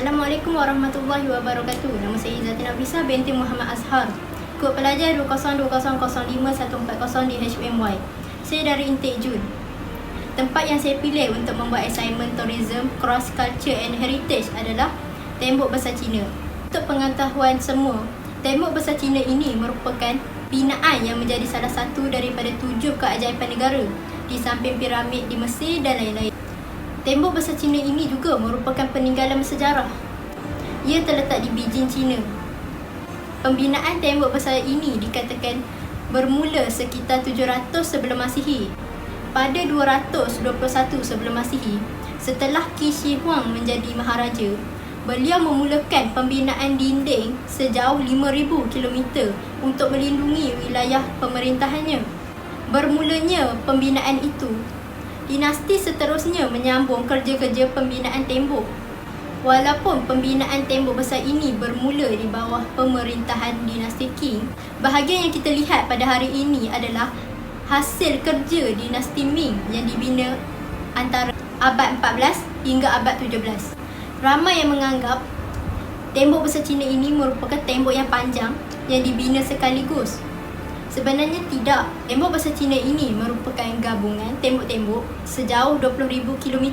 Assalamualaikum warahmatullahi wabarakatuh. Nama saya Izzati Nafisa binti Muhammad Azhar. Kod pelajar 202005140 di HMY. Saya dari Intake Jun. Tempat yang saya pilih untuk membuat assignment tourism, cross culture and heritage adalah Tembok Besar Cina. Untuk pengetahuan semua, Tembok Besar Cina ini merupakan binaan yang menjadi salah satu daripada 7 keajaiban negara di samping piramid di Mesir dan lain-lain. Tembok Besar Cina ini juga merupakan peninggalan sejarah. Ia terletak di Beijing, China. Pembinaan Tembok Besar ini dikatakan bermula sekitar 700 sebelum Masihi. Pada 221 sebelum Masihi, setelah Qin Shi Huang menjadi maharaja, beliau memulakan pembinaan dinding sejauh 5,000 km untuk melindungi wilayah pemerintahannya. Bermulanya pembinaan itu, dinasti seterusnya menyambung kerja-kerja pembinaan tembok. Walaupun pembinaan tembok besar ini bermula di bawah pemerintahan dinasti Qing, bahagian yang kita lihat pada hari ini adalah hasil kerja dinasti Ming yang dibina antara abad 14 hingga abad 17. Ramai yang menganggap Tembok Besar Cina ini merupakan tembok yang panjang yang dibina sekaligus. Sebenarnya tidak. Tembok Besar Cina ini merupakan gabungan tembok-tembok sejauh 20,000 km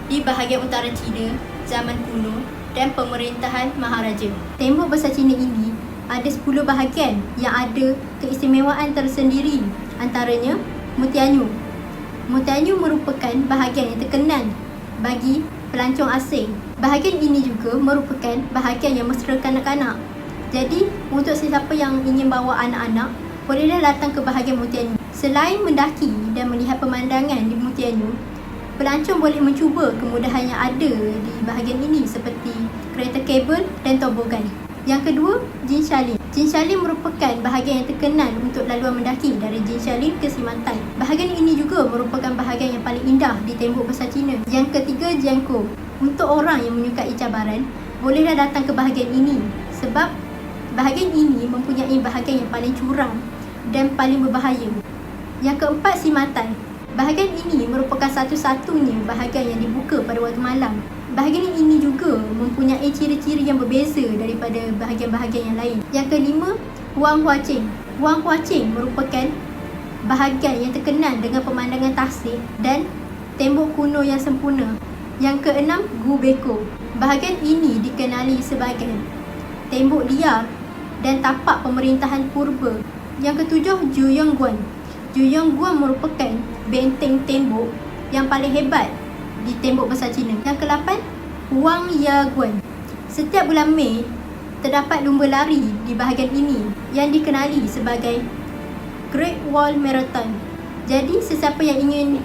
di bahagian utara China zaman kuno dan pemerintahan maharaja. Tembok Besar Cina ini ada 10 bahagian yang ada keistimewaan tersendiri, antaranya Mutianyu. Mutianyu merupakan bahagian yang terkenal bagi pelancong asing. Bahagian ini juga merupakan bahagian yang mesra kanak-kanak. Jadi, untuk sesiapa yang ingin bawa anak-anak, bolehlah datang ke bahagian Mutianyu. Selain mendaki dan melihat pemandangan di Mutianyu, pelancong boleh mencuba kemudahan yang ada di bahagian ini seperti kereta kabel dan tobogan. Yang kedua, Jinshalin. Jinshalin merupakan bahagian yang terkenal untuk laluan mendaki dari Jinshalin ke Simantay. Bahagian ini juga merupakan bahagian yang paling indah di Tembok Besar Cina. Yang ketiga, Jiangkou. Untuk orang yang menyukai cabaran, bolehlah datang ke bahagian ini sebab bahagian ini mempunyai bahagian yang paling curam dan paling berbahaya. Yang keempat, Simantay. Bahagian ini merupakan satu-satunya bahagian yang dibuka pada waktu malam. Bahagian ini juga mempunyai ciri-ciri yang berbeza daripada bahagian-bahagian yang lain. Yang kelima, Wang Huacheng. Wang Huacheng merupakan bahagian yang terkenal dengan pemandangan tasik dan tembok kuno yang sempurna. Yang keenam, Gubeko. Bahagian ini dikenali sebagai tembok liar dan tapak pemerintahan purba. Yang ketujuh, Juyongguan. Juyongguan merupakan benteng tembok yang paling hebat di Tembok Besar Cina. Yang ke-8, Huangyaguan. Setiap bulan Mei, terdapat lumba lari di bahagian ini yang dikenali sebagai Great Wall Marathon. Jadi, sesiapa yang ingin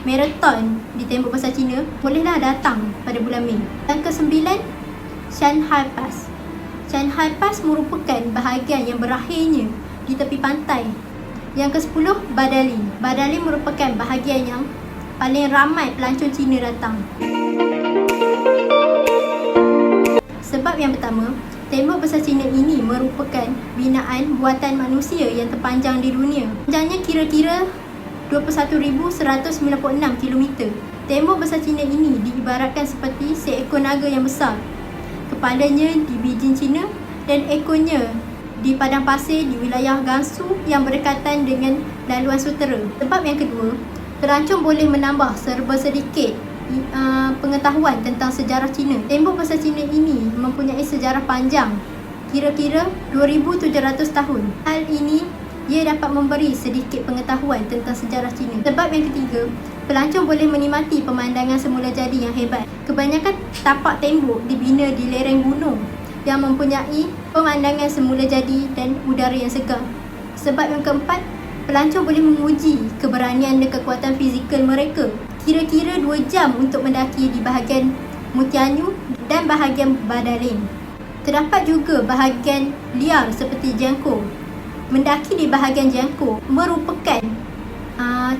marathon di Tembok Besar Cina, bolehlah datang pada bulan Mei. Yang ke-9, Shanghai Pass. Shanghai Pass merupakan bahagian yang berakhirnya di tepi pantai. Yang ke-10, Badalin. Badalin merupakan bahagian yang paling ramai pelancong Cina datang. Sebab yang pertama, Tembok Besar Cina ini merupakan binaan buatan manusia yang terpanjang di dunia. Panjangnya kira-kira 21,196 km. Tembok Besar Cina ini diibaratkan seperti seekor naga yang besar. Kepalanya di Beijing, China dan ekornya di padang pasir di wilayah Gansu yang berdekatan dengan laluan sutera. Sebab yang kedua, pelancong boleh menambah serba sedikit pengetahuan tentang sejarah Cina. Tembok Besar Cina ini mempunyai sejarah panjang, kira-kira 2,700 tahun. Hal ini ia dapat memberi sedikit pengetahuan tentang sejarah Cina. Sebab yang ketiga, pelancong boleh menikmati pemandangan semula jadi yang hebat. Kebanyakan tapak tembok dibina di lereng gunung yang mempunyai pemandangan semula jadi dan udara yang segar. Sebab yang keempat, pelancong boleh menguji keberanian dan kekuatan fizikal mereka. Kira-kira 2 jam untuk mendaki di bahagian Mutianyu dan bahagian Badalin. Terdapat juga bahagian liar seperti Jiangkou. Mendaki di bahagian Jiangkou merupakan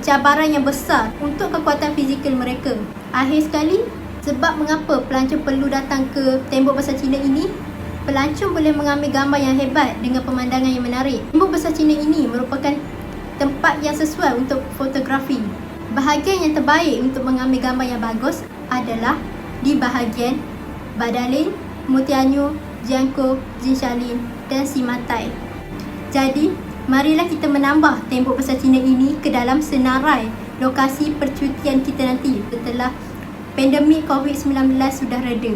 cabaran yang besar untuk kekuatan fizikal mereka. Akhir sekali, sebab mengapa pelancong perlu datang ke Tembok Besar Cina ini? Pelancong boleh mengambil gambar yang hebat dengan pemandangan yang menarik. Tembok Besar Cina ini merupakan tempat yang sesuai untuk fotografi. Bahagian yang terbaik untuk mengambil gambar yang bagus adalah di bahagian Badalin, Mutianyu, Jiangkou, Jinshalin dan Simatai. Jadi, marilah kita menambah tembok besar Cina ini ke dalam senarai lokasi percutian kita nanti setelah pandemik COVID-19 sudah reda.